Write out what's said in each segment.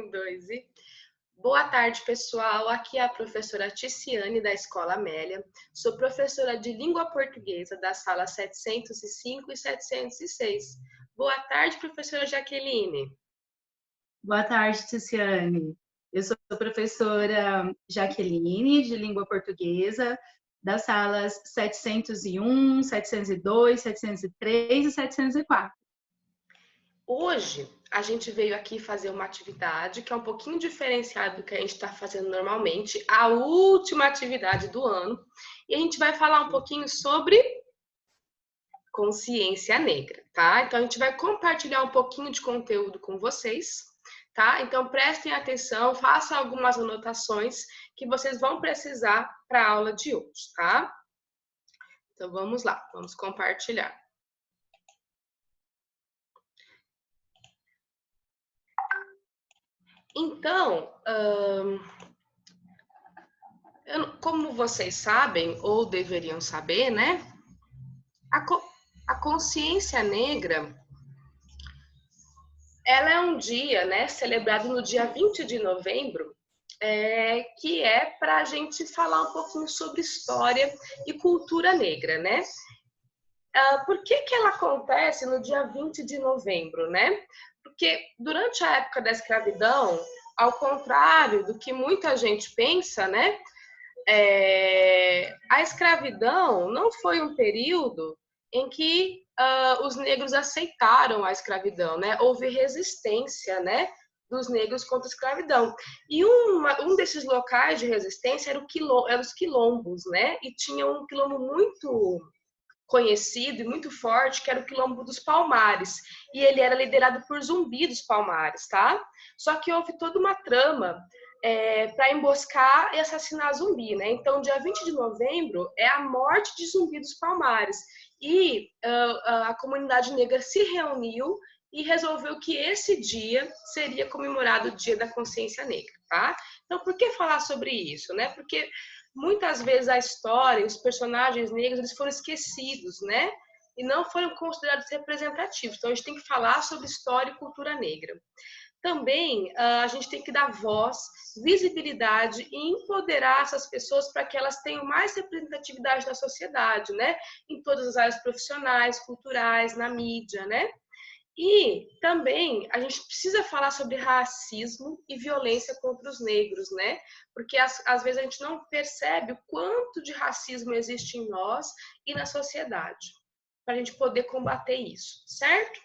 Um, dois e... Boa tarde, pessoal. Aqui é a professora Ticiane, da Escola Amélia. Sou professora de língua portuguesa da sala 705 e 706. Boa tarde, professora Jaqueline. Boa tarde, Ticiane. Eu sou a professora Jaqueline, de língua portuguesa, das salas 701, 702, 703 e 704. Hoje, a gente veio aqui fazer uma atividade que é um pouquinho diferenciada do que a gente está fazendo normalmente, a última atividade do ano, e a gente vai falar um pouquinho sobre consciência negra, tá? Então, a gente vai compartilhar um pouquinho de conteúdo com vocês, tá? Então, prestem atenção, façam algumas anotações que vocês vão precisar para a aula de hoje, tá? Então, vamos lá, vamos compartilhar. Então, como vocês sabem, ou deveriam saber, né? A consciência negra, ela é um dia, né, celebrado no dia 20 de novembro, que é para a gente falar um pouquinho sobre história e cultura negra, né? Por que ela acontece no dia 20 de novembro, né? Porque durante a época da escravidão, ao contrário do que muita gente pensa, né? A escravidão não foi um período em que os negros aceitaram a escravidão, né? Houve resistência, né, dos negros contra a escravidão. E um desses locais de resistência eram os quilombos, né? E tinha um quilombo muito conhecido e muito forte, que era o Quilombo dos Palmares. E ele era liderado por Zumbi dos Palmares, tá? Só que houve toda uma trama para emboscar e assassinar Zumbi, né? Então, dia 20 de novembro é a morte de Zumbi dos Palmares. E a comunidade negra se reuniu e resolveu que esse dia seria comemorado o Dia da Consciência Negra, tá? Então, por que falar sobre isso, né? Porque muitas vezes a história, os personagens negros, eles foram esquecidos, né? E não foram considerados representativos. Então, a gente tem que falar sobre história e cultura negra. Também, a gente tem que dar voz, visibilidade e empoderar essas pessoas para que elas tenham mais representatividade na sociedade, né? Em todas as áreas profissionais, culturais, na mídia, né? E também a gente precisa falar sobre racismo e violência contra os negros, né? Porque às vezes a gente não percebe o quanto de racismo existe em nós e na sociedade, para a gente poder combater isso, certo?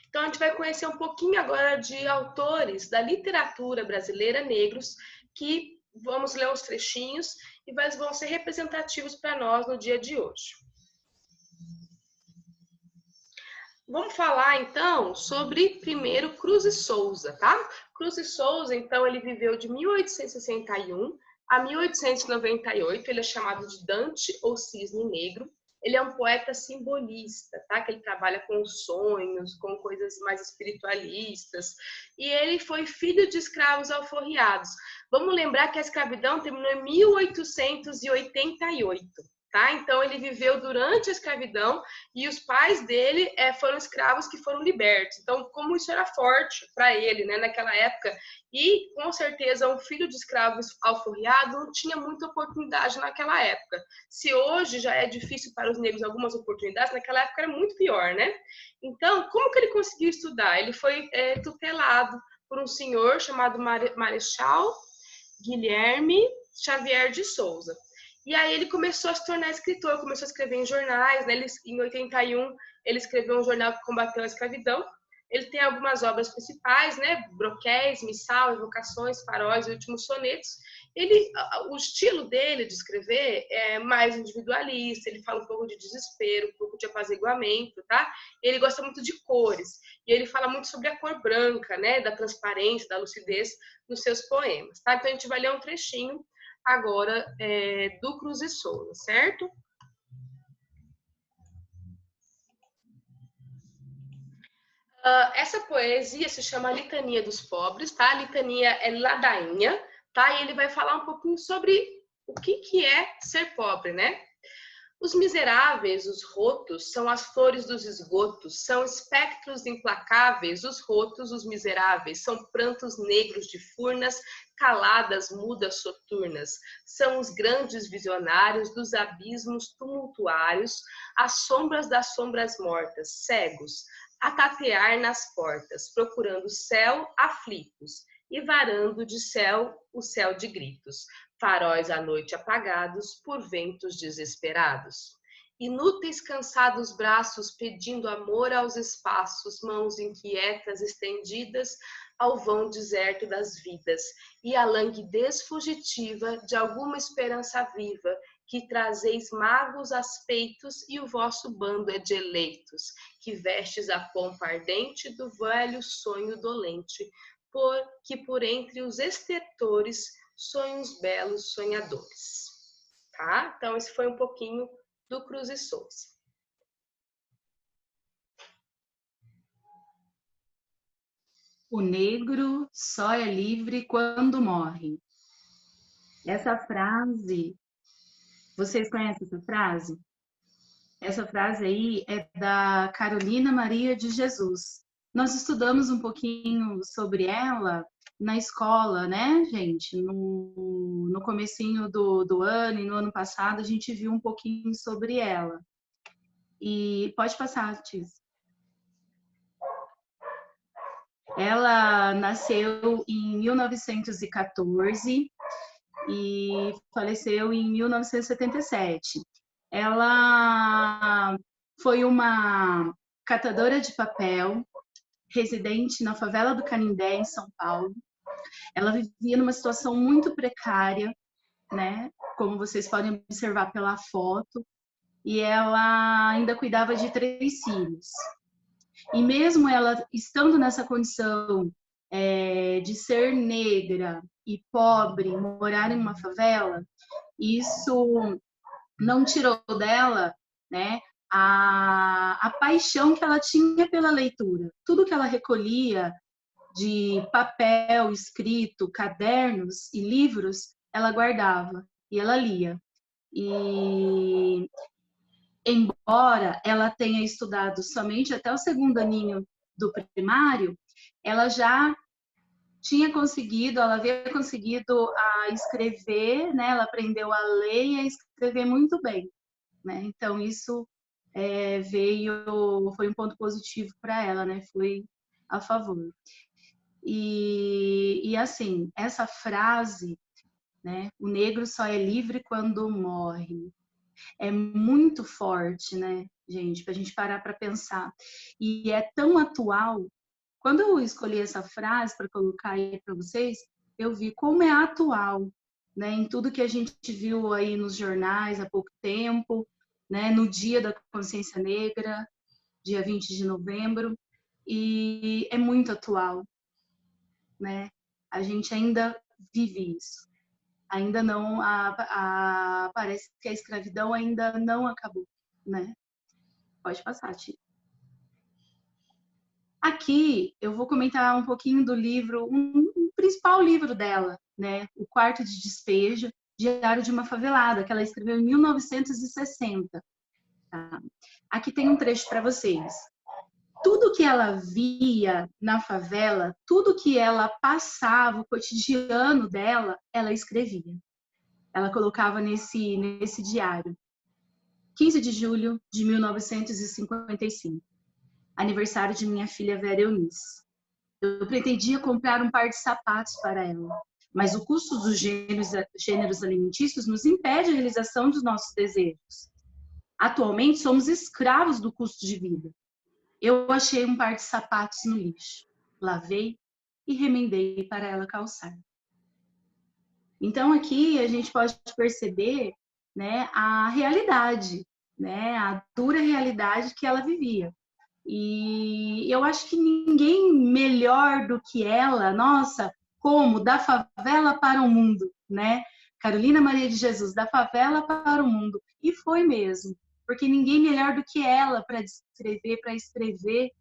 Então a gente vai conhecer um pouquinho agora de autores da literatura brasileira negros, que vamos ler uns trechinhos e vão ser representativos para nós no dia de hoje. Vamos falar, então, sobre, primeiro, Cruz e Souza, tá? Cruz e Souza, então, ele viveu de 1861 a 1898, ele é chamado de Dante ou Cisne Negro. Ele é um poeta simbolista, tá? Que ele trabalha com sonhos, com coisas mais espiritualistas. E ele foi filho de escravos alforriados. Vamos lembrar que a escravidão terminou em 1888. Tá? Então, ele viveu durante a escravidão e os pais dele foram escravos que foram libertos. Então, como isso era forte para ele, né, naquela época. E, com certeza, um filho de escravos alforriado não tinha muita oportunidade naquela época. Se hoje já é difícil para os negros algumas oportunidades, naquela época era muito pior, né? Então, como que ele conseguiu estudar? Ele foi tutelado por um senhor chamado Marechal Guilherme Xavier de Souza. E aí ele começou a se tornar escritor, começou a escrever em jornais, né? Em 81 ele escreveu um jornal que combateu a escravidão. Ele tem algumas obras principais, né? Broquéis, Missal, Evocações, Faróis e Últimos Sonetos. O estilo dele de escrever é mais individualista, ele fala um pouco de desespero, um pouco de apaziguamento, tá? Ele gosta muito de cores, e ele fala muito sobre a cor branca, né? Da transparência, da lucidez nos seus poemas, tá? Então a gente vai ler um trechinho agora do Cruz e Souza, certo? Essa poesia se chama Litania dos Pobres, tá? A litania é ladainha, tá? E ele vai falar um pouquinho sobre o que é ser pobre, né? Os miseráveis, os rotos, são as flores dos esgotos, são espectros implacáveis, os rotos, os miseráveis, são prantos negros de furnas, caladas, mudas, soturnas, são os grandes visionários dos abismos tumultuários, as sombras das sombras mortas, cegos, a tatear nas portas, procurando céu aflitos, e varando de céu o céu de gritos, faróis à noite apagados por ventos desesperados. Inúteis cansados braços pedindo amor aos espaços, mãos inquietas estendidas ao vão deserto das vidas, e a languidez fugitiva de alguma esperança viva, que trazeis magos aos peitos, e o vosso bando é de eleitos, que vestes a pompa ardente do velho sonho dolente, que por entre os estertores sonhos belos sonhadores. Tá? Então, esse foi um pouquinho do Cruz e Souza. O negro só é livre quando morre. Essa frase, vocês conhecem essa frase? Essa frase aí é da Carolina Maria de Jesus. Nós estudamos um pouquinho sobre ela na escola, né, gente? No comecinho do ano e no ano passado, a gente viu um pouquinho sobre ela. E pode passar, Tis. Ela nasceu em 1914 e faleceu em 1977. Ela foi uma catadora de papel, residente na favela do Canindé, em São Paulo. Ela vivia numa situação muito precária, né? Como vocês podem observar pela foto, e ela ainda cuidava de 3 filhos. E mesmo ela estando nessa condição de ser negra e pobre, morar em uma favela, isso não tirou dela, né, a paixão que ela tinha pela leitura. Tudo que ela recolhia de papel, escrito, cadernos e livros, ela guardava e ela lia. E embora ela tenha estudado somente até o segundo aninho do primário, ela já tinha conseguido, ela havia conseguido a escrever, né? Ela aprendeu a ler e a escrever muito bem, né? Então isso foi um ponto positivo para ela, né? Foi a favor. E assim, essa frase, né? O negro só é livre quando morre. É muito forte, né, gente? Para a gente parar para pensar. E é tão atual. Quando eu escolhi essa frase para colocar aí para vocês, eu vi como é atual, né? Em tudo que a gente viu aí nos jornais há pouco tempo, né? No Dia da Consciência Negra, dia 20 de novembro, e é muito atual, né? A gente ainda vive isso. Ainda não, parece que a escravidão ainda não acabou, né? Pode passar, Tia. Aqui eu vou comentar um pouquinho do livro, um principal livro dela, né? O Quarto de Despejo, Diário de uma Favelada, que ela escreveu em 1960. Tá? Aqui tem um trecho para vocês. Tudo que ela via na favela, tudo que ela passava, o cotidiano dela, ela escrevia. Ela colocava nesse diário. 15 de julho de 1955. Aniversário de minha filha Vera Eunice. Eu pretendia comprar um par de sapatos para ela, mas o custo dos gêneros alimentícios nos impede a realização dos nossos desejos. Atualmente, somos escravos do custo de vida. Eu achei um par de sapatos no lixo, lavei e remendei para ela calçar. Então, aqui a gente pode perceber, né, a realidade, né, a dura realidade que ela vivia. E eu acho que ninguém melhor do que ela, nossa, como da favela para o mundo, né? Carolina Maria de Jesus, da favela para o mundo. E foi mesmo, porque ninguém melhor do que ela para descrever, para escrever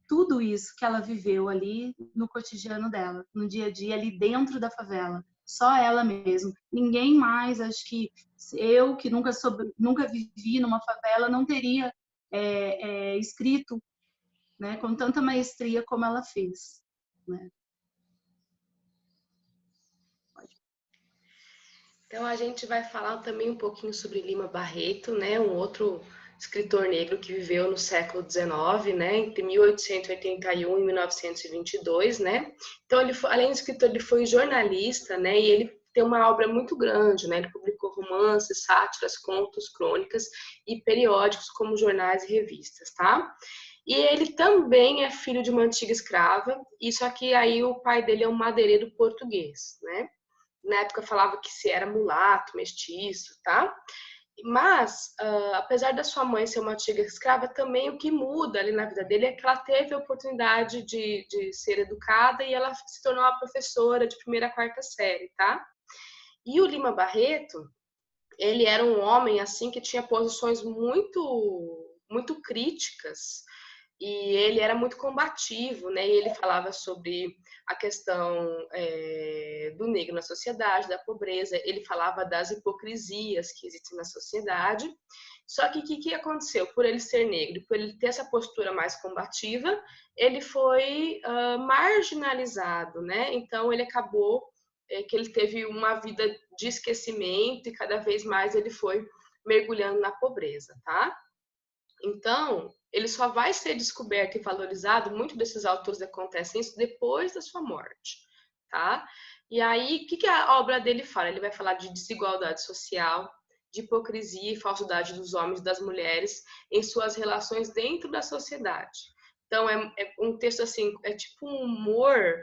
tudo isso que ela viveu ali no cotidiano dela, no dia a dia, ali dentro da favela, só ela mesmo. Ninguém mais, acho que eu, que nunca vivi numa favela, não teria escrito, né, com tanta maestria como ela fez, né? Então, a gente vai falar também um pouquinho sobre Lima Barreto, né, um outro escritor negro que viveu no século XIX, né, entre 1881 e 1922, né. Então, além de escritor, ele foi jornalista, né, e ele tem uma obra muito grande, né, ele publicou romances, sátiras, contos, crônicas e periódicos como jornais e revistas, tá? E ele também é filho de uma antiga escrava, e só que aí o pai dele é um madeireiro português, né? Na época falava que se era mulato, mestiço, tá? Mas, apesar da sua mãe ser uma antiga escrava, também o que muda ali na vida dele é que ela teve a oportunidade de ser educada e ela se tornou uma professora de primeira a quarta série, tá? E o Lima Barreto, ele era um homem assim que tinha posições muito críticas e ele era muito combativo, né? E ele falava sobre a questão do negro na sociedade, da pobreza. Ele falava das hipocrisias que existem na sociedade. Só que o que aconteceu? Por ele ser negro, por ele ter essa postura mais combativa, ele foi marginalizado, né? Então ele acabou que ele teve uma vida de esquecimento e cada vez mais ele foi mergulhando na pobreza, tá? Então, ele só vai ser descoberto e valorizado, muitos desses autores acontecem isso depois da sua morte, tá? E aí, o que a obra dele fala? Ele vai falar de desigualdade social, de hipocrisia e falsidade dos homens e das mulheres em suas relações dentro da sociedade. Então, é um texto assim, é tipo um humor,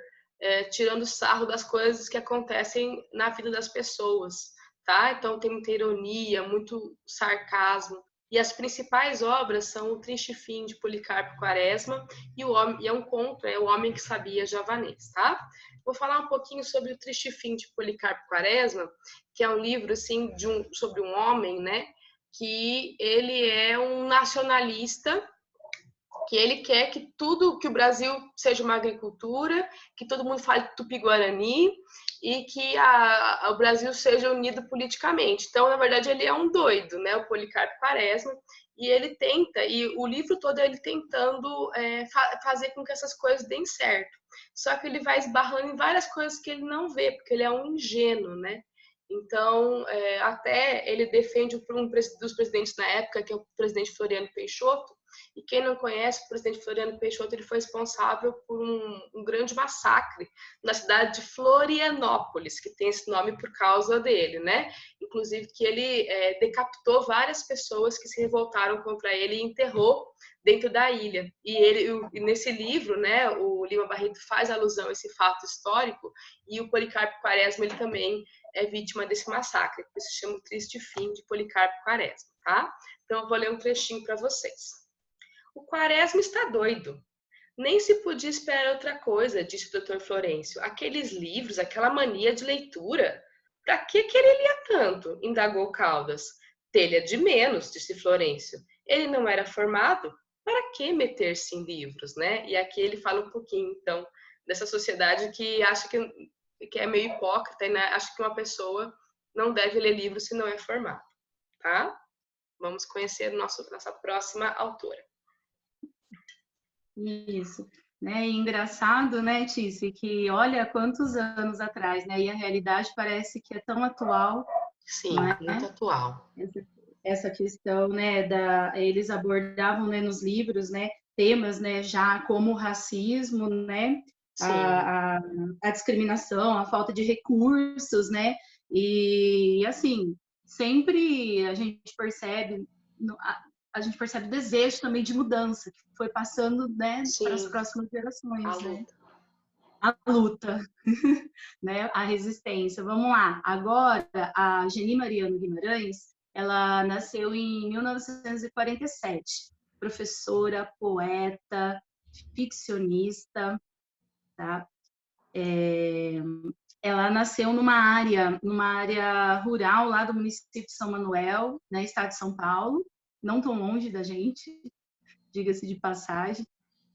tirando sarro das coisas que acontecem na vida das pessoas, tá? Então, tem muita ironia, muito sarcasmo. E as principais obras são O Triste Fim, de Policarpo Quaresma, e é um conto, é O Homem que Sabia Javanês, tá? Vou falar um pouquinho sobre O Triste Fim, de Policarpo Quaresma, que é um livro, assim, sobre um homem, né, que ele é um nacionalista, que ele quer que tudo, que o Brasil seja uma agricultura, que todo mundo fale tupi-guarani e que o Brasil seja unido politicamente. Então, na verdade, ele é um doido, né? O Policarpo Quaresma, e ele tenta, e o livro todo é ele tentando fazer com que essas coisas deem certo. Só que ele vai esbarrando em várias coisas que ele não vê, porque ele é um ingênuo, né? Então, até ele defende um dos presidentes na época, que é o presidente Floriano Peixoto, e quem não conhece, o presidente Floriano Peixoto, ele foi responsável por um grande massacre na cidade de Florianópolis, que tem esse nome por causa dele, né? Inclusive que ele decapitou várias pessoas que se revoltaram contra ele e enterrou dentro da ilha. E nesse livro, né, o Lima Barreto faz alusão a esse fato histórico, e o Policarpo Quaresma, ele também é vítima desse massacre, que se chama O Triste Fim, de Policarpo Quaresma, tá? Então eu vou ler um trechinho para vocês. O Quaresma está doido. Nem se podia esperar outra coisa, disse o Dr. Florencio. Aqueles livros, aquela mania de leitura. Para que ele lia tanto? Indagou Caldas. Telha de menos, disse Florencio. Ele não era formado? Para que meter-se em livros, né? E aqui ele fala um pouquinho, então, dessa sociedade que acha que é meio hipócrita e né? Acha que uma pessoa não deve ler livros se não é formado, tá? Vamos conhecer nossa próxima autora. Isso, né? E engraçado, né, Tícia, que olha quantos anos atrás, né? E a realidade parece que é tão atual. Sim, né? Muito atual. Essa questão, né, eles abordavam, né, nos livros, né, temas, né, já como o racismo, né, a discriminação, a falta de recursos, né, e assim, sempre a gente percebe o desejo também de mudança que foi passando, né, para as próximas gerações, né? A luta, né, a resistência. Vamos lá. Agora, a Geni Mariano Guimarães, ela nasceu em 1947, professora, poeta, ficcionista, tá? Ela nasceu numa área rural lá do município de São Manuel, estado de São Paulo, não tão longe da gente, diga-se de passagem.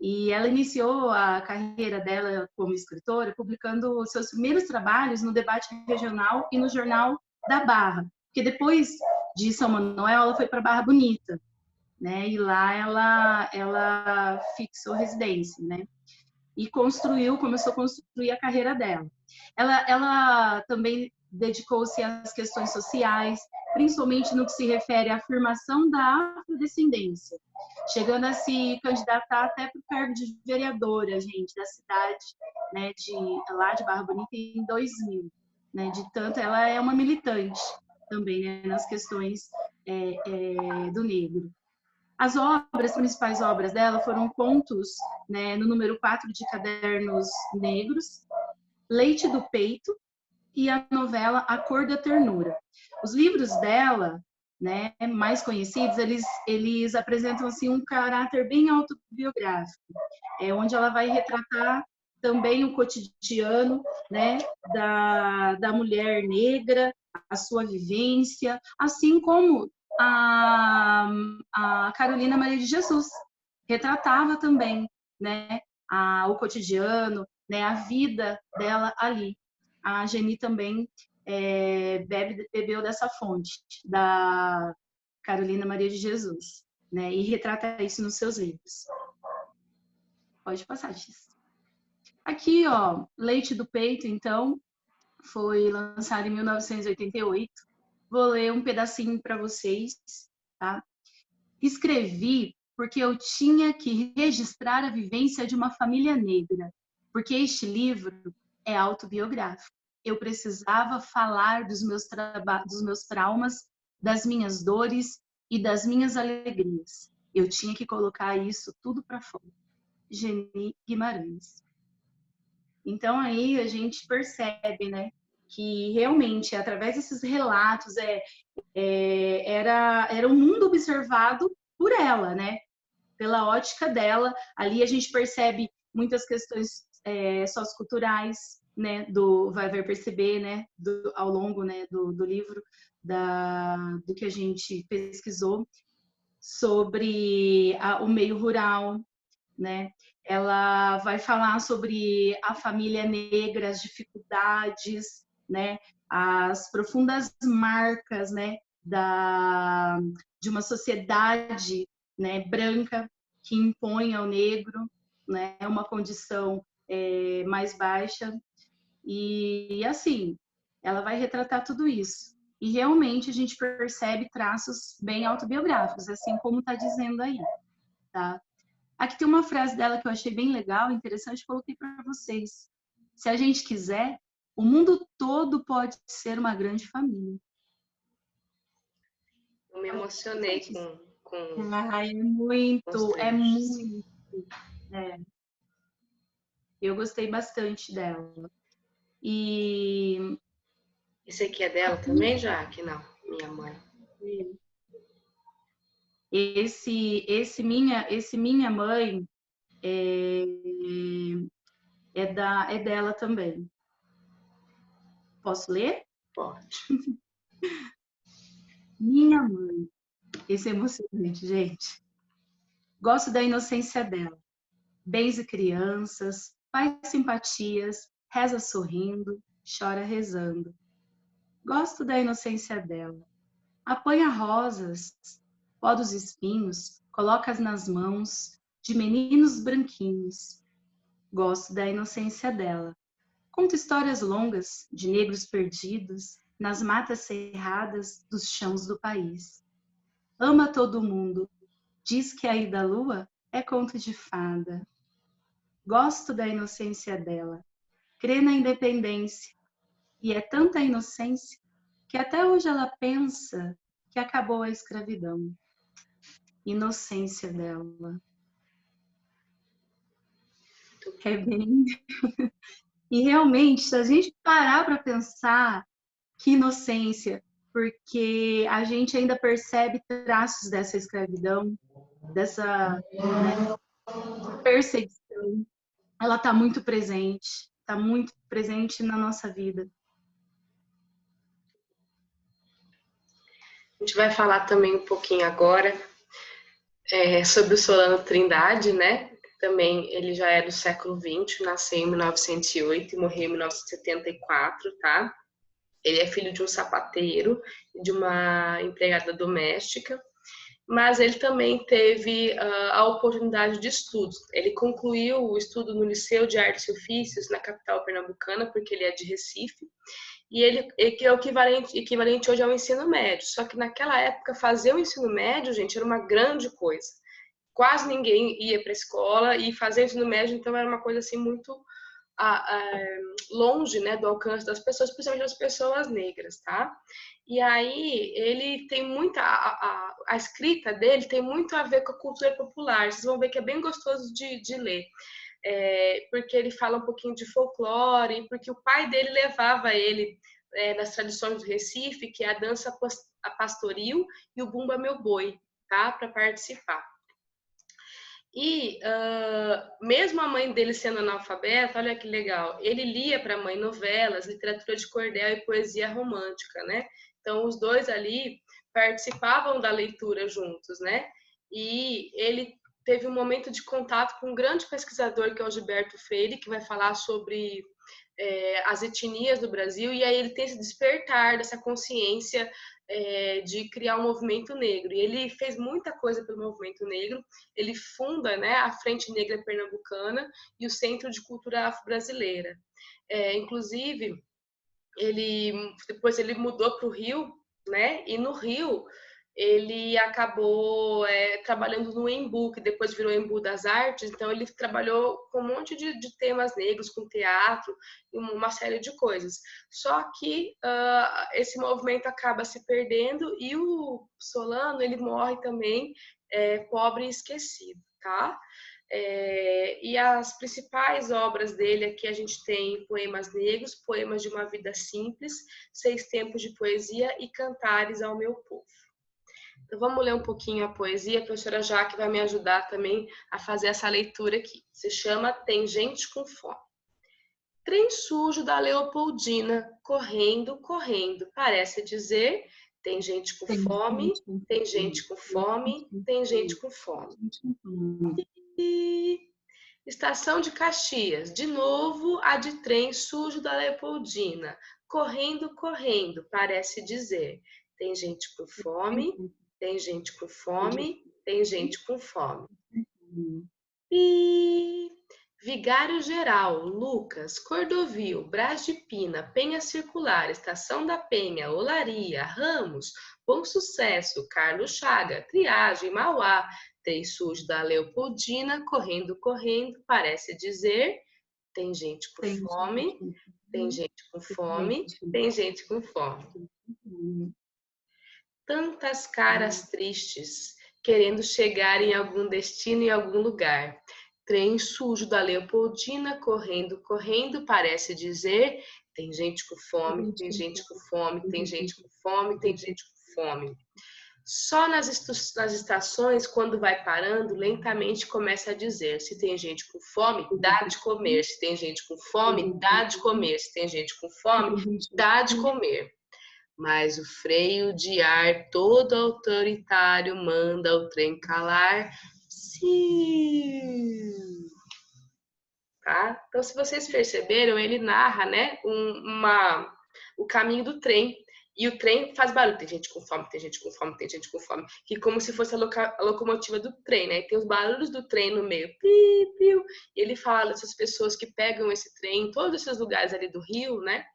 E ela iniciou a carreira dela como escritora publicando seus primeiros trabalhos no Debate Regional e no Jornal da Barra. Porque depois de São Manuel, ela foi para Barra Bonita, né? E lá ela fixou residência, né? E começou a construir a carreira dela. Ela também dedicou-se às questões sociais, principalmente no que se refere à afirmação da afrodescendência, chegando a se candidatar até para o cargo de vereadora, gente, da cidade, né, lá de Barra Bonita em 2000. Né, de tanto, ela é uma militante também, né, nas questões do negro. As principais obras dela foram contos, né, no número 4 de Cadernos Negros, Leite do Peito e a novela A Cor da Ternura. Os livros dela, né, mais conhecidos, eles apresentam assim um caráter bem autobiográfico, onde ela vai retratar também o cotidiano, né, da mulher negra, a sua vivência, assim como a Carolina Maria de Jesus retratava também, né, o cotidiano, né, a vida dela ali. A Geni também bebeu dessa fonte da Carolina Maria de Jesus, né, e retrata isso nos seus livros. Pode passar, Giz. Aqui, ó, Leite do Peito, então, foi lançado em 1988. Vou ler um pedacinho para vocês, tá? Escrevi porque eu tinha que registrar a vivência de uma família negra, porque este livro é autobiográfico. Eu precisava falar dos meus traumas, das minhas dores e das minhas alegrias. Eu tinha que colocar isso tudo para fora. Geni Guimarães. Então aí a gente percebe, né, que realmente através desses relatos era um mundo observado por ela, né, pela ótica dela. Ali a gente percebe muitas questões socioculturais, né, vai perceber, né, ao longo, né, do livro, do que a gente pesquisou sobre o meio rural, né? Ela vai falar sobre a família negra, as dificuldades, né? As profundas marcas, né? De uma sociedade, né? Branca que impõe ao negro, né? Uma condição mais baixa. E assim, ela vai retratar tudo isso. E realmente a gente percebe traços bem autobiográficos, assim como está dizendo aí, tá? Aqui tem uma frase dela que eu achei bem legal, interessante, coloquei para vocês. Se a gente quiser, o mundo todo pode ser uma grande família. Eu me emocionei com... Ai, é muito. Eu gostei bastante dela. E... Esse aqui é dela também, Jaque? Não, minha mãe. Esse minha mãe é dela também. Posso ler? Pode. Minha mãe. Esse é emocionante, gente. Gosto da inocência dela. Bens e crianças, faz simpatias, reza sorrindo, chora rezando. Gosto da inocência dela. Apanha rosas, poda os espinhos, coloca-as nas mãos de meninos branquinhos. Gosto da inocência dela. Conta histórias longas de negros perdidos nas matas cerradas dos chãos do país. Ama todo mundo. Diz que a ida à lua é conto de fada. Gosto da inocência dela. Crê na independência. E é tanta inocência que até hoje ela pensa que acabou a escravidão. Inocência dela. É bem... E realmente, se a gente parar para pensar, que inocência, porque a gente ainda percebe traços dessa escravidão, dessa perseguição. Ela está muito presente na nossa vida. A gente vai falar também um pouquinho agora sobre o Solano Trindade, né? também ele já é do século XX, nasceu em 1908 e morreu em 1974, tá? Ele é filho de um sapateiro e de uma empregada doméstica, mas ele também teve a oportunidade de estudos. Ele concluiu o estudo no Liceu de Artes e Ofícios, na capital pernambucana, porque ele é de Recife, e ele que é o equivalente hoje ao ensino médio. Só que naquela época, fazer o ensino médio, gente, era uma grande coisa. Quase ninguém ia para a escola, e fazer o ensino médio, então, era uma coisa assim muito longe, né, do alcance das pessoas, principalmente das pessoas negras, tá? E aí ele tem muita a escrita dele tem muito a ver com a cultura popular. Vocês vão ver que é bem gostoso de ler. Porque ele fala um pouquinho de folclore, porque o pai dele levava ele nas tradições do Recife, que é a dança pastoril e o Bumba Meu Boi, tá? Para participar. E mesmo a mãe dele sendo analfabeta, olha que legal, ele lia para a mãe novelas, literatura de cordel e poesia romântica, né? Então os dois ali participavam da leitura juntos, né? E ele teve um momento de contato com um grande pesquisador que é o Gilberto Freire, que vai falar sobre as etnias do Brasil, e aí ele tem esse despertar dessa consciência de criar um movimento negro. E ele fez muita coisa pelo movimento negro. Ele funda, né, a Frente Negra Pernambucana e o Centro de Cultura Afro-Brasileira. Inclusive, depois ele mudou para o Rio, né? E no Rio ele acabou trabalhando no Embu, que depois virou Embu das Artes. Então ele trabalhou com um monte de temas negros, com teatro e uma série de coisas. Só que esse movimento acaba se perdendo, e o Solano ele morre também pobre e esquecido, tá? E as principais obras dele aqui a gente tem Poemas Negros, Poemas de uma Vida Simples, 6 Tempos de Poesia e Cantares ao Meu Povo. Então vamos ler um pouquinho a poesia, a professora Jaque vai me ajudar também a fazer essa leitura aqui. Se chama Tem Gente com Fome. Trem sujo da Leopoldina, correndo, correndo, parece dizer: tem gente com fome, tem gente com fome, tem gente com fome. Estação de Caxias, de novo a de trem sujo da Leopoldina, correndo, correndo, parece dizer: tem gente com fome, tem gente com fome, tem gente com fome. E Vigário Geral, Lucas, Cordovil, Brás de Pina, Penha Circular, Estação da Penha, Olaria, Ramos, Bom Sucesso, Carlos Chaga, Triagem, Mauá, Trem sujo da Leopoldina, correndo, correndo, parece dizer: tem gente com fome, tem gente com fome, tem gente com fome. Tantas caras tristes, querendo chegar em algum destino, em algum lugar. Trem sujo da Leopoldina, correndo, correndo, parece dizer: tem gente com fome, tem gente com fome, tem gente com fome, tem gente com fome. Só nas estações, quando vai parando, lentamente começa a dizer: se tem gente com fome, dá de comer. Se tem gente com fome, dá de comer. Se tem gente com fome, dá de comer. Mas o freio de ar todo autoritário manda o trem calar. Sim. Tá? Então, se vocês perceberam, ele narra, né, o caminho do trem. E o trem faz barulho. Tem gente com fome, tem gente com fome, tem gente com fome. Que como se fosse a locomotiva do trem, né? E tem os barulhos do trem no meio. Piu, piu. E ele fala dessas pessoas que pegam esse trem em todos esses lugares ali do Rio, né?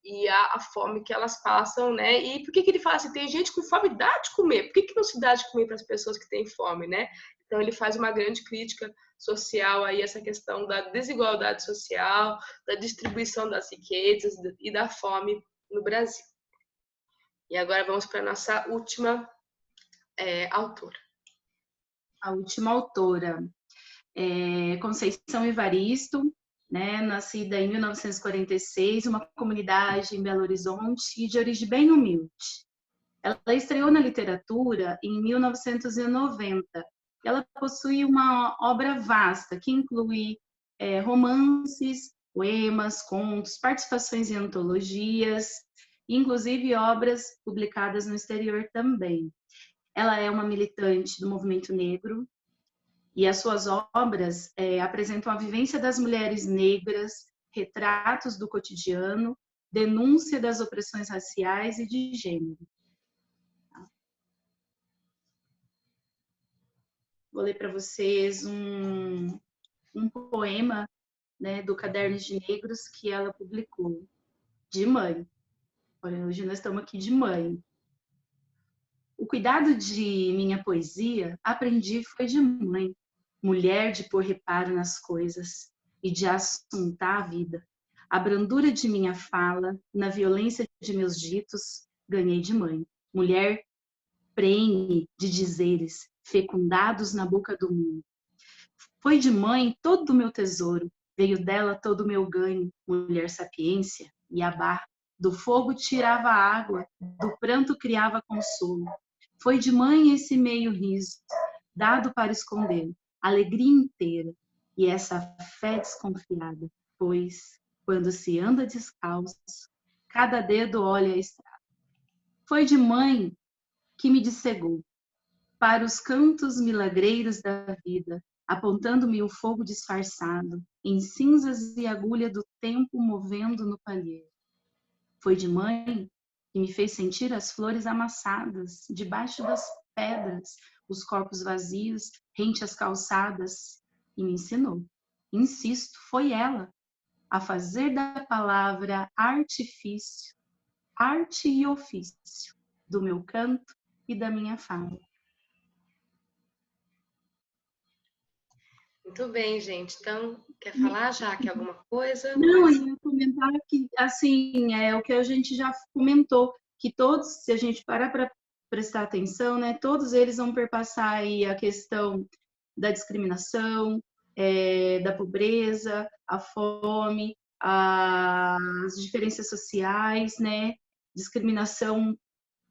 E a fome que elas passam, né? E por que ele fala assim, tem gente com fome, dá de comer? Por que não se dá de comer para as pessoas que têm fome, né? Então ele faz uma grande crítica social aí, essa questão da desigualdade social, da distribuição das riquezas e da fome no Brasil. E agora vamos para a nossa última autora. A última autora é Conceição Evaristo, né, nascida em 1946, uma comunidade em Belo Horizonte e de origem bem humilde. Ela estreou na literatura em 1990. Ela possui uma obra vasta, que inclui romances, poemas, contos, participações em antologias, inclusive obras publicadas no exterior também. Ela é uma militante do movimento negro, E as suas obras apresentam a vivência das mulheres negras, retratos do cotidiano, denúncia das opressões raciais e de gênero. Vou ler para vocês um poema, né, do Cadernos de Negros que ela publicou, de mãe. Olha, hoje nós estamos aqui de mãe. O cuidado de minha poesia aprendi foi de mãe, mulher de pôr reparo nas coisas e de assuntar a vida. A brandura de minha fala, na violência de meus ditos, ganhei de mãe. Mulher prenhe de dizeres, fecundados na boca do mundo. Foi de mãe todo o meu tesouro, veio dela todo o meu ganho, mulher sapiência, Iabá. Do fogo tirava água, do pranto criava consolo. Foi de mãe esse meio riso, dado para esconder, alegria inteira, e essa fé desconfiada, pois, quando se anda descalço, cada dedo olha a estrada. Foi de mãe que me dissegou, para os cantos milagreiros da vida, apontando-me o fogo disfarçado, em cinzas e agulha do tempo movendo no palheiro. Foi de mãe que me fez sentir as flores amassadas, debaixo das pedras, os corpos vazios, rente às calçadas, e me ensinou. Insisto, foi ela, a fazer da palavra artifício, arte e ofício, do meu canto e da minha fala. Muito bem, gente. Então, quer falar, Jaque, alguma coisa? Não, eu ia comentar que, assim, é o que a gente já comentou, que todos, se a gente parar para prestar atenção, né, todos eles vão perpassar aí a questão da discriminação, da pobreza, a fome, as diferenças sociais, né, discriminação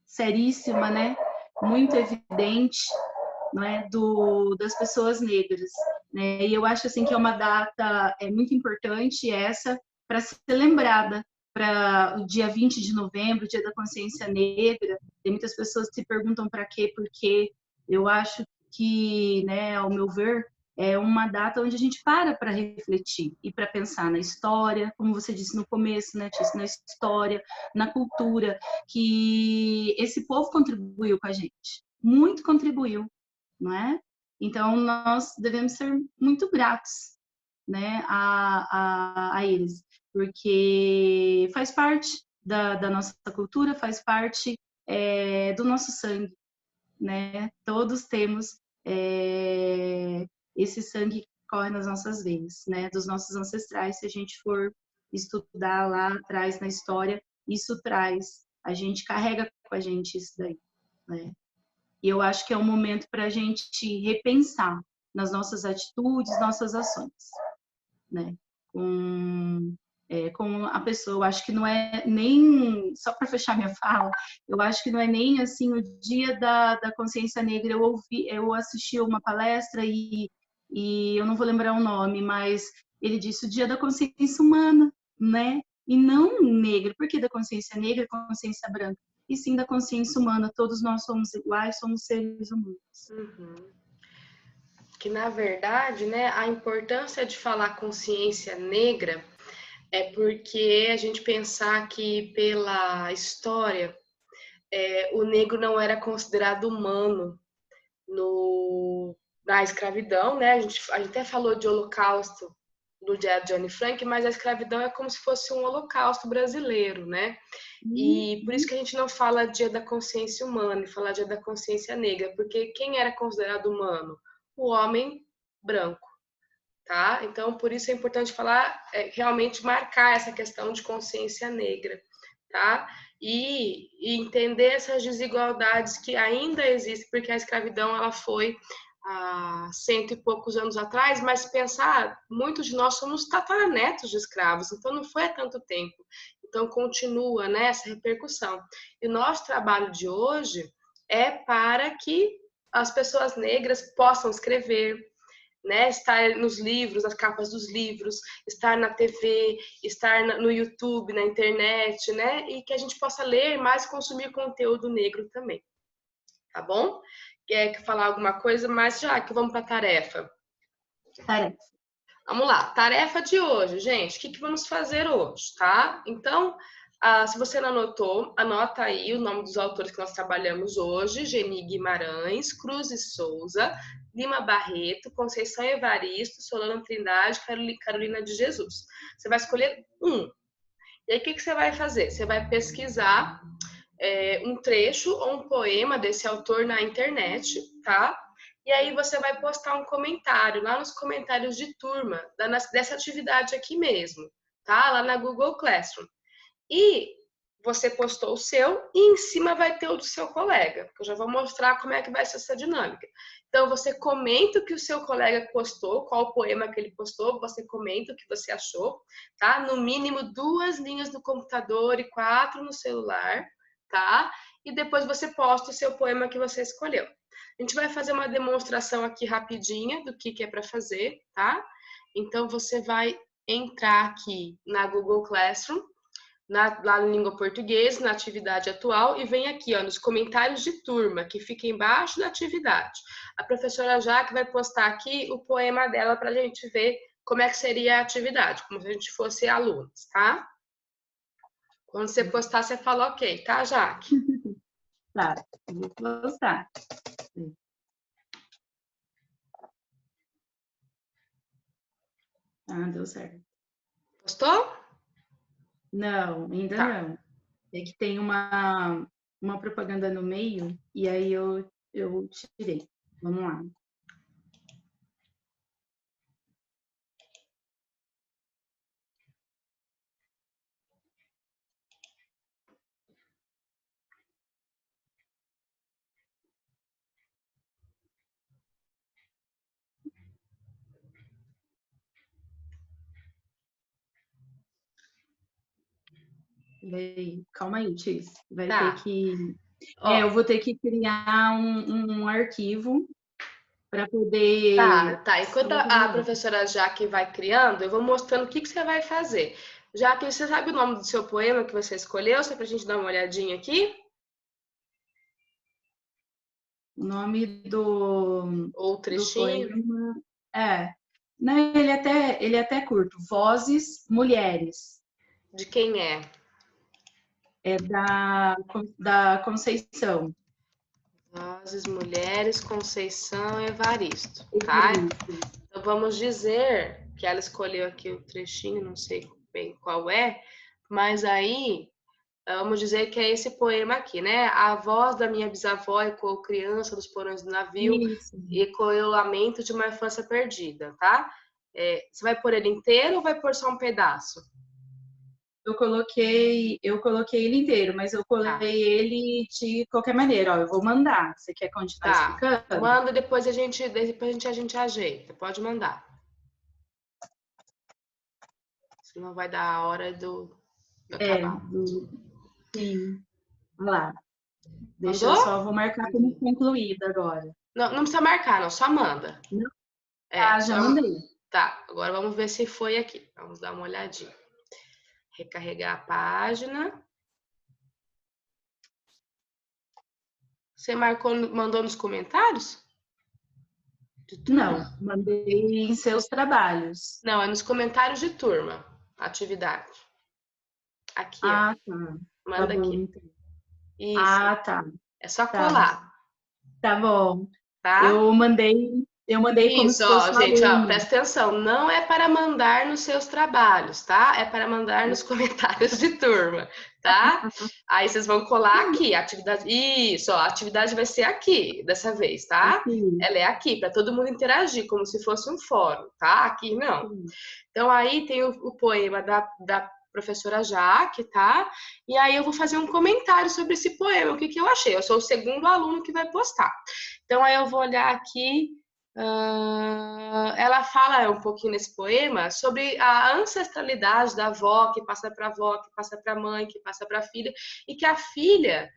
seríssima, né, muito evidente, não é, das pessoas negras, né? E eu acho assim que é uma data muito importante essa para ser lembrada, para o dia 20 de novembro, Dia da Consciência Negra. Tem muitas pessoas que se perguntam para quê, porque eu acho que, né, ao meu ver, é uma data onde a gente para refletir e para pensar na história, como você disse no começo, né, Tícia, na história, na cultura, que esse povo contribuiu com a gente, muito contribuiu, não é? Então, nós devemos ser muito gratos, né, a eles, porque faz parte da nossa cultura, faz parte do nosso sangue, né? Todos temos esse sangue que corre nas nossas veias, né? Dos nossos ancestrais, se a gente for estudar lá atrás na história, isso traz, a gente carrega com a gente isso daí, né? E eu acho que é um momento para a gente repensar nas nossas atitudes, nossas ações, né? Com a pessoa, eu acho que não é nem, só para fechar minha fala, eu acho que não é nem assim o dia da consciência negra. Eu assisti uma palestra e eu não vou lembrar o nome, mas ele disse o dia da consciência humana, né? E não negra. Por que da consciência negra, consciência branca? E sim da consciência humana. Todos nós somos iguais, somos seres humanos. Uhum. Que, na verdade, né, a importância de falar consciência negra é porque a gente pensar que, pela história, o negro não era considerado humano na escravidão, né? A gente até falou de holocausto do dia de Johnny Frank, mas a escravidão é como se fosse um holocausto brasileiro, né? E por isso que a gente não fala dia da consciência humana e fala dia da consciência negra, porque quem era considerado humano? O homem branco, tá? Então, por isso é importante falar, realmente marcar essa questão de consciência negra, tá? E entender essas desigualdades que ainda existem, porque a escravidão ela foi há 100 e poucos anos atrás, mas pensar, muitos de nós somos tataranetos de escravos, então não foi há tanto tempo. Então continua, né, essa repercussão. E o nosso trabalho de hoje é para que as pessoas negras possam escrever, né, estar nos livros, nas capas dos livros, estar na TV, estar no YouTube, na internet, né, e que a gente possa ler mais e consumir conteúdo negro também, tá bom? quer falar alguma coisa, mas já que vamos para a tarefa. Tarefa. Vamos lá, tarefa de hoje, gente. O que vamos fazer hoje, tá? Então, se você não anotou, anota aí o nome dos autores que nós trabalhamos hoje: Geni Guimarães, Cruz e Souza, Lima Barreto, Conceição Evaristo, Solano Trindade, Carolina de Jesus. Você vai escolher um. E aí, o que você vai fazer? Você vai pesquisar um trecho ou um poema desse autor na internet, tá? E aí você vai postar um comentário lá nos comentários de turma dessa atividade aqui mesmo, tá? Lá na Google Classroom. E você postou o seu e em cima vai ter o do seu colega, porque eu já vou mostrar como é que vai ser essa dinâmica. Então você comenta o que o seu colega postou, qual poema que ele postou, você comenta o que você achou, tá? No mínimo 2 linhas no computador e 4 no celular, tá? E depois você posta o seu poema que você escolheu. A gente vai fazer uma demonstração aqui rapidinha do que é para fazer, tá? Então você vai entrar aqui na Google Classroom, lá na língua portuguesa, na atividade atual, e vem aqui, ó, nos comentários de turma, que fica embaixo da atividade. A professora Jaque vai postar aqui o poema dela para a gente ver como é que seria a atividade, como se a gente fosse alunos, tá? Quando você postar, você fala ok, tá, Jaque? Tá, vou postar. Ah, deu certo. Postou? Não, ainda não. É que tem uma propaganda no meio e aí eu tirei. Vamos lá. Calma aí, Tis. Vai ter que... eu vou ter que criar um arquivo para poder... Tá. Enquanto a professora Jaque vai criando, eu vou mostrando o que você vai fazer. Jaque, você sabe o nome do seu poema que você escolheu? Só pra gente dar uma olhadinha aqui? O nome do trechinho? poema não, ele é até curto. Vozes Mulheres. De quem é? É da Conceição. Vozes Mulheres, Conceição Evaristo, tá? Evaristo. Então vamos dizer que ela escolheu aqui o trechinho, não sei bem qual é, mas aí vamos dizer que é esse poema aqui, né? A voz da minha bisavó ecoou criança dos porões do navio, Isso. ecoou o lamento de uma infância perdida, tá? Você vai pôr ele inteiro ou vai pôr só um pedaço? Eu coloquei ele inteiro, mas eu colei ele de qualquer maneira. Ó, eu vou mandar. Você quer continuar explicando? Manda, depois a gente ajeita. Pode mandar. Senão vai dar a hora do acabar. Sim. Olha lá. Deixa Mandou? eu só, vou marcar como concluída agora. Não precisa marcar, não. Só manda. Não? Já mandei. Tá, agora vamos ver se foi aqui. Vamos dar uma olhadinha. Recarregar a página. Você mandou nos comentários? Não, mandei em seus trabalhos. Não, é nos comentários de turma. Atividade. Aqui, ó. Tá. Manda tá bom, aqui. então. Isso. Tá. É só colar. Tá bom. Tá? Eu mandei como se fosse gente, aluno. presta atenção. Não é para mandar nos seus trabalhos, tá? É para mandar nos comentários de turma, tá? Aí vocês vão colar aqui, a atividade. Isso, a atividade vai ser aqui, dessa vez, tá? Aqui. Ela é aqui, para todo mundo interagir, como se fosse um fórum, tá? Aqui não. Então, aí tem o poema da professora Jaque, tá? E aí eu vou fazer um comentário sobre esse poema, o que eu achei. Eu sou o segundo aluno que vai postar. Então, aí eu vou olhar aqui. Ela fala um pouquinho nesse poema sobre a ancestralidade da avó, que passa para a avó, que passa para a mãe, que passa para a filha, e que a filha,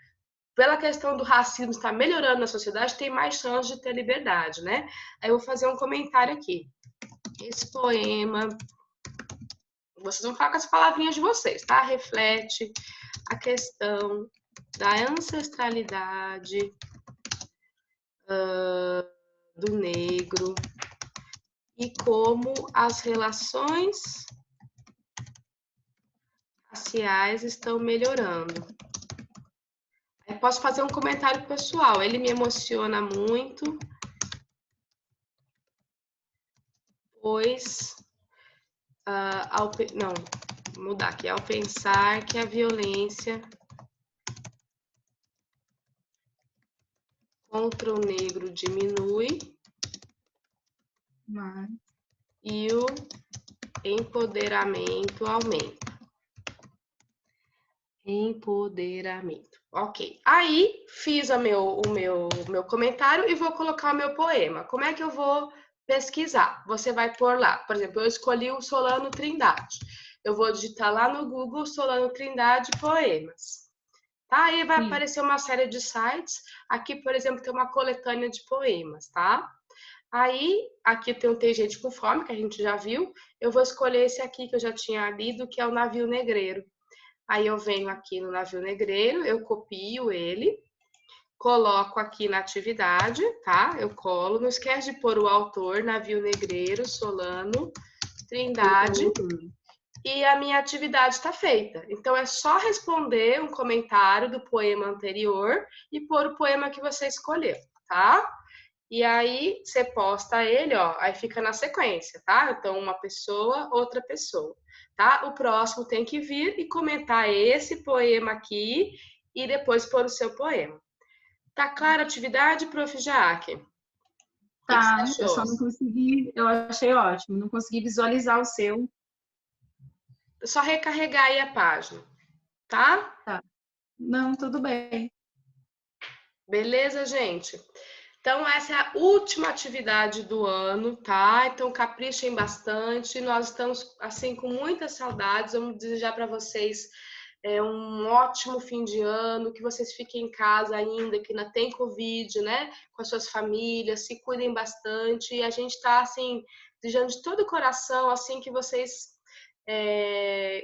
pela questão do racismo estar melhorando na sociedade, tem mais chance de ter liberdade, né? Aí eu vou fazer um comentário aqui. Esse poema, vocês vão falar com as palavrinhas de vocês, tá? Reflete a questão da ancestralidade do negro e como as relações raciais estão melhorando. Eu posso fazer um comentário pessoal. Ele me emociona muito, pois não, vou mudar aqui. Ao pensar que a violência contra o negro diminui e o empoderamento aumenta. Empoderamento. Ok. Aí, fiz o meu comentário e vou colocar o meu poema. Como é que eu vou pesquisar? Você vai pôr lá. Por exemplo, eu escolhi o Solano Trindade. Eu vou digitar lá no Google Solano Trindade Poemas. Tá? Aí vai aparecer uma série de sites. Aqui, por exemplo, tem uma coletânea de poemas, tá? Aí, aqui tem Gente com Fome, que a gente já viu. Eu vou escolher esse aqui que eu já tinha lido, que é o Navio Negreiro. Aí eu venho aqui no Navio Negreiro, eu copio ele, coloco aqui na atividade, tá? Eu colo, não esquece de pôr o autor, Navio Negreiro, Solano Trindade, e a minha atividade está feita. Então é só responder um comentário do poema anterior e pôr o poema que você escolheu, tá? E aí você posta ele, ó, aí fica na sequência, tá? Então uma pessoa, outra pessoa, tá? O próximo tem que vir e comentar esse poema aqui e depois pôr o seu poema. Tá clara a atividade, prof. Jaque? Tá, eu só não consegui, eu achei ótimo, não consegui visualizar o seu. É só recarregar aí a página, tá? Tá. Não, tudo bem. Beleza, gente? Então, essa é a última atividade do ano, tá? Então, caprichem bastante. Nós estamos, assim, com muitas saudades. Vamos desejar para vocês um ótimo fim de ano, que vocês fiquem em casa ainda, que ainda tem Covid, né? Com as suas famílias, se cuidem bastante. E a gente está, assim, desejando de todo o coração, assim, que vocês...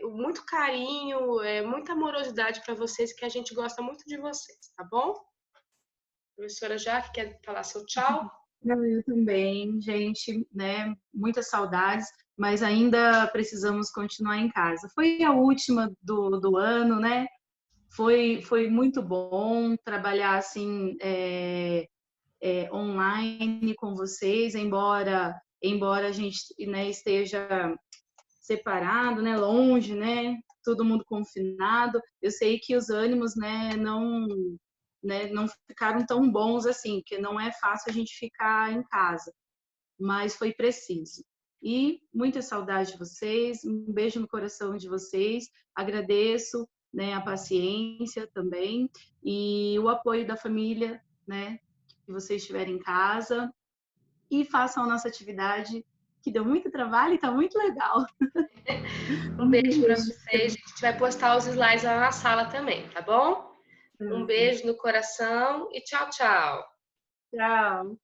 muito carinho, muita amorosidade para vocês, que a gente gosta muito de vocês, tá bom? Professora Jaque, quer falar seu tchau? Eu também, gente, né? Muitas saudades, mas ainda precisamos continuar em casa. Foi a última do ano, né? Foi muito bom trabalhar assim online com vocês, embora a gente, né, esteja separado, né, longe, né, todo mundo confinado. Eu sei que os ânimos, não ficaram tão bons assim, que não é fácil a gente ficar em casa, mas foi preciso. E muita saudade de vocês, um beijo no coração de vocês, agradeço, né, a paciência também e o apoio da família, né, que vocês estiverem em casa e façam a nossa atividade, que deu muito trabalho e está muito legal. Um beijo para vocês. A gente vai postar os slides lá na sala também, tá bom? Um beijo no coração e tchau, tchau. Tchau.